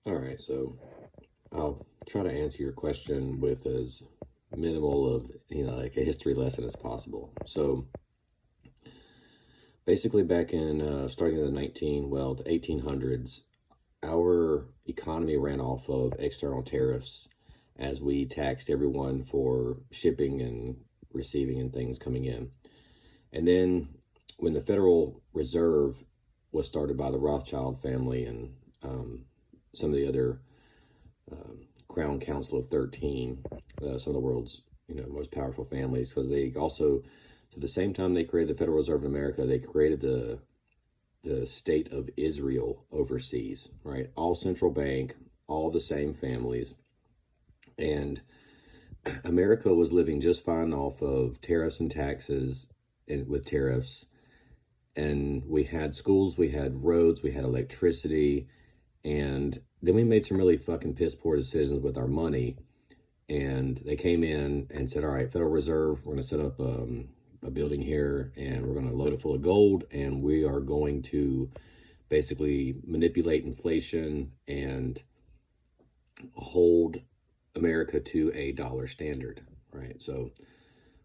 All right, so I'll try to answer your question with as minimal of, like a history lesson as possible. So basically back in starting in the 1800s, our economy ran off of external tariffs as we taxed everyone for shipping and receiving and things coming in. And then when the Federal Reserve was started by the Rothschild family and some of the other Crown Council of 13, some of the world's most powerful families, because they also, to the same time they created the Federal Reserve in America, they created the state of Israel overseas, right? All central bank, all the same families. And America was living just fine off of tariffs and taxes and with tariffs. And we had schools, we had roads, we had electricity. And then we made some really fucking piss poor decisions with our money. And they came in and said, all right, Federal Reserve, we're going to set up a building here and we're going to load it full of gold. And we are going to basically manipulate inflation and hold America to a dollar standard, right? So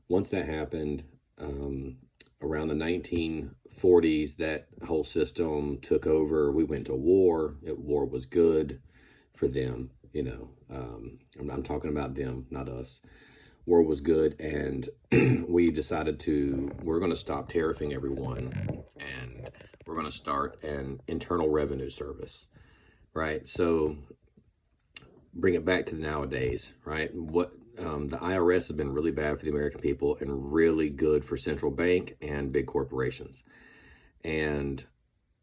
once that happened, around the 1940s, that whole system took over. We went to war. War was good for them, I'm talking about them, not us. War was good, and we decided we're going to stop tariffing everyone, and we're going to start an internal revenue service, right? So bring it back to nowadays, right? The IRS has been really bad for the American people and really good for central bank and big corporations. And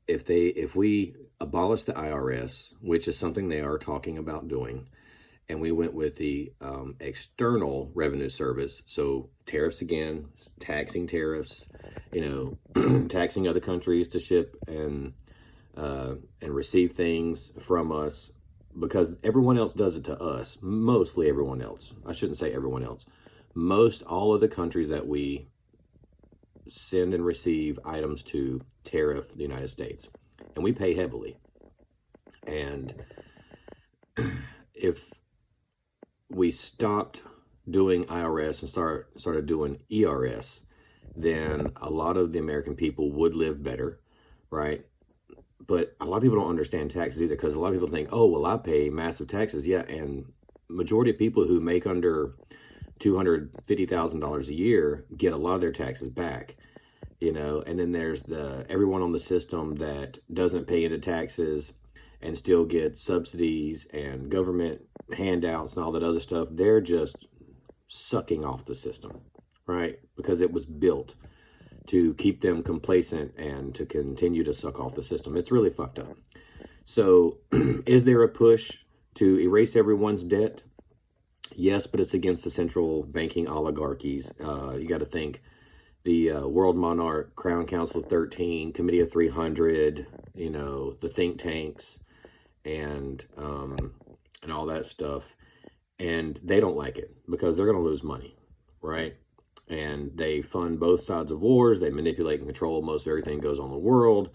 if we abolish the IRS, which is something they are talking about doing, and we went with the external revenue service, so tariffs again, taxing tariffs, taxing other countries to ship and receive things from us, because everyone else does it to us. Mostly everyone else. I shouldn't say everyone else. All of the countries that we send and receive items to tariff the United States, and we pay heavily. And if we stopped doing IRS and started doing ERS, then a lot of the American people would live better, right? But a lot of people don't understand taxes either, because a lot of people think, oh, well, I pay massive taxes. Yeah, and majority of people who make under $250,000 a year get a lot of their taxes back, and then there's everyone on the system that doesn't pay into taxes and still get subsidies and government handouts and all that other stuff. They're just sucking off the system, right? Because it was built to keep them complacent and to continue to suck off the system. It's really fucked up. So is there a push to erase everyone's debt? Yes, but it's against the central banking oligarchies. You got to think the World Monarch, Crown Council of 13, Committee of 300, the think tanks and all that stuff. And they don't like it because they're going to lose money, right? And they fund both sides of wars. They manipulate and control most of everything that goes on in the world.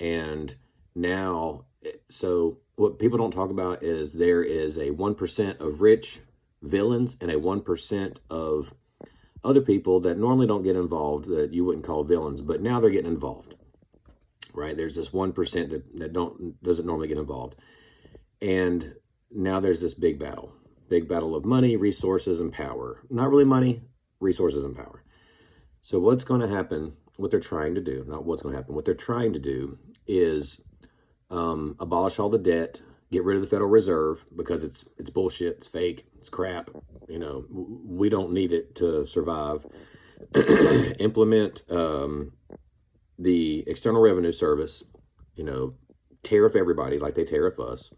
And now, so what people don't talk about is there is a 1% of rich villains and a 1% of other people that normally don't get involved, that you wouldn't call villains, but now they're getting involved, right? There's this 1% that doesn't normally get involved. And now there's this big battle of money, resources, and power. Not really money, resources, and power. So what's going to happen, what they're trying to do, not what's going to happen, what they're trying to do is abolish all the debt, get rid of the Federal Reserve, because it's bullshit, it's fake, it's crap. We don't need it to survive. Implement the External Revenue Service, tariff everybody like they tariff us.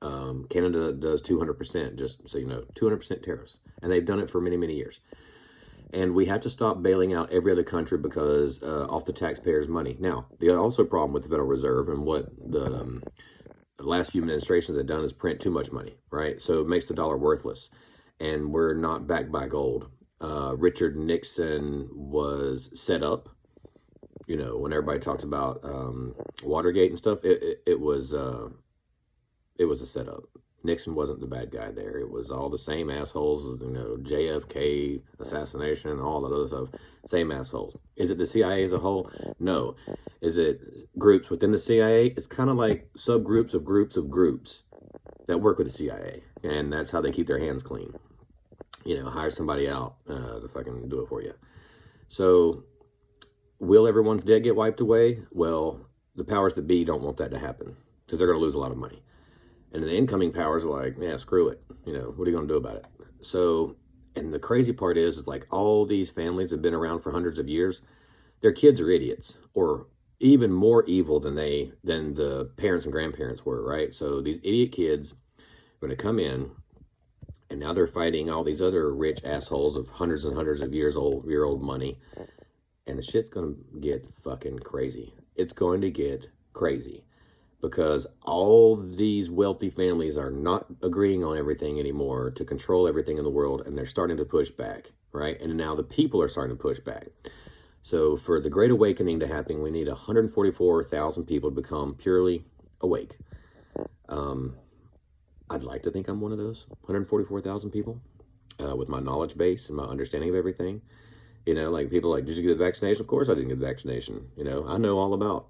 Canada does 200%, just so you know, 200% tariffs. And they've done it for many, many years. And we have to stop bailing out every other country because off the taxpayers' money. Now, the also problem with the Federal Reserve and what the last few administrations have done is print too much money, right? So it makes the dollar worthless. And we're not backed by gold. Richard Nixon was set up. When everybody talks about Watergate and stuff, it was it was a setup. Nixon wasn't the bad guy there. It was all the same assholes as, JFK assassination, all that other stuff. Same assholes. Is it the CIA as a whole? No. Is it groups within the CIA? It's kind of like subgroups of groups that work with the CIA. And that's how they keep their hands clean. Hire somebody out to fucking do it for you. So, will everyone's debt get wiped away? Well, the powers that be don't want that to happen because they're going to lose a lot of money. And the incoming powers are like, yeah, screw it. What are you going to do about it? So, and the crazy part is like all these families have been around for hundreds of years. Their kids are idiots, or even more evil than the parents and grandparents were, right? So these idiot kids are going to come in, and now they're fighting all these other rich assholes of hundreds and hundreds of year old money. And the shit's going to get fucking crazy. It's going to get crazy. Because all these wealthy families are not agreeing on everything anymore to control everything in the world, and they're starting to push back, right? And now the people are starting to push back. So for the Great Awakening to happen, we need 144,000 people to become purely awake. I'd like to think I'm one of those 144,000 people with my knowledge base and my understanding of everything. Like people like, did you get the vaccination? Of course I didn't get the vaccination. I know all about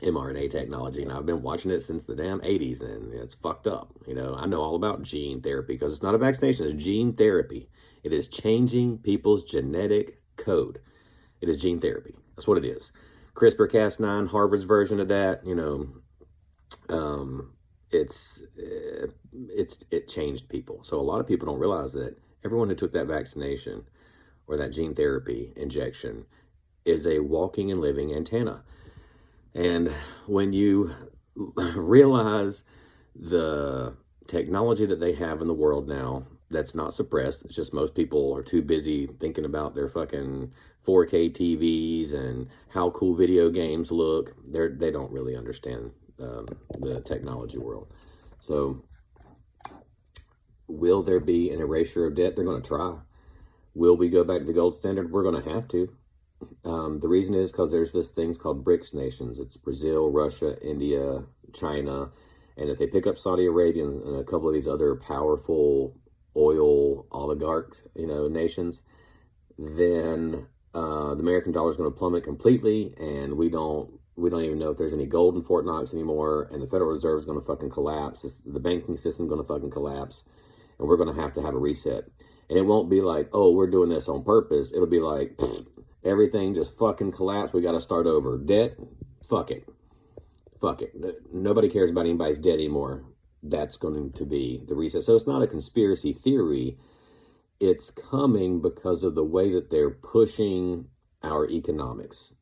mRNA technology, and I've been watching it since the damn 80s, and it's fucked up. I know all about gene therapy because it's not a vaccination, it's gene therapy. It is changing people's genetic code. It is gene therapy. That's what it is. CRISPR-Cas9, Harvard's version of that, it changed people. So a lot of people don't realize that everyone who took that vaccination or that gene therapy injection is a walking and living antenna. And when you realize the technology that they have in the world now, that's not suppressed. It's just most people are too busy thinking about their fucking 4K TVs and how cool video games look. They don't really understand the technology world. So will there be an erasure of debt? They're going to try. Will we go back to the gold standard? We're going to have to. The reason is because there's this things called BRICS nations. It's Brazil, Russia, India, China. And if they pick up Saudi Arabia and a couple of these other powerful oil oligarchs, nations, then the American dollar is going to plummet completely, and we don't even know if there's any gold in Fort Knox anymore, and the Federal Reserve is going to fucking collapse. The banking system is going to fucking collapse, and we're going to have a reset. And it won't be like, oh, we're doing this on purpose. It'll be like, everything just fucking collapsed. We got to start over. Debt? Fuck it. Fuck it. Nobody cares about anybody's debt anymore. That's going to be the reset. So it's not a conspiracy theory. It's coming because of the way that they're pushing our economics.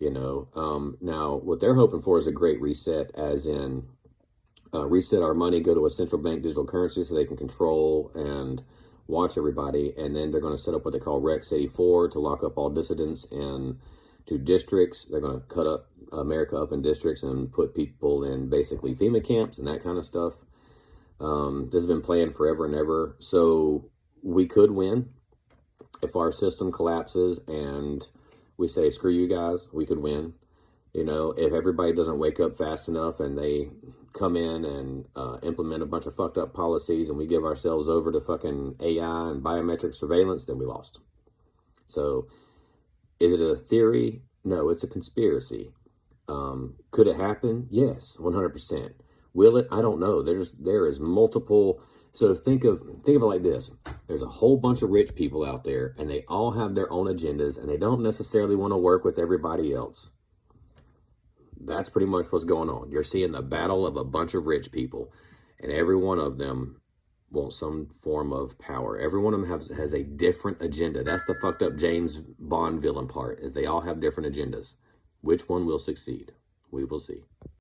Now what they're hoping for is a great reset, as in reset our money, go to a central bank digital currency so they can control and watch everybody. And then they're going to set up what they call Rex 84 to lock up all dissidents into districts. They're going to cut up America up in districts and put people in basically FEMA camps and that kind of stuff. This has been planned forever and ever. So we could win if our system collapses and we say, screw you guys, we could win. If everybody doesn't wake up fast enough and they come in and implement a bunch of fucked up policies and we give ourselves over to fucking AI and biometric surveillance, then we lost. So is it a theory? No, it's a conspiracy. Could it happen? Yes, 100%. Will it? I don't know. There is multiple. So think of it like this. There's a whole bunch of rich people out there, and they all have their own agendas, and they don't necessarily want to work with everybody else. That's pretty much what's going on. You're seeing the battle of a bunch of rich people, and every one of them wants some form of power. Every one of them has a different agenda. That's the fucked up James Bond villain part, is they all have different agendas. Which one will succeed? We will see.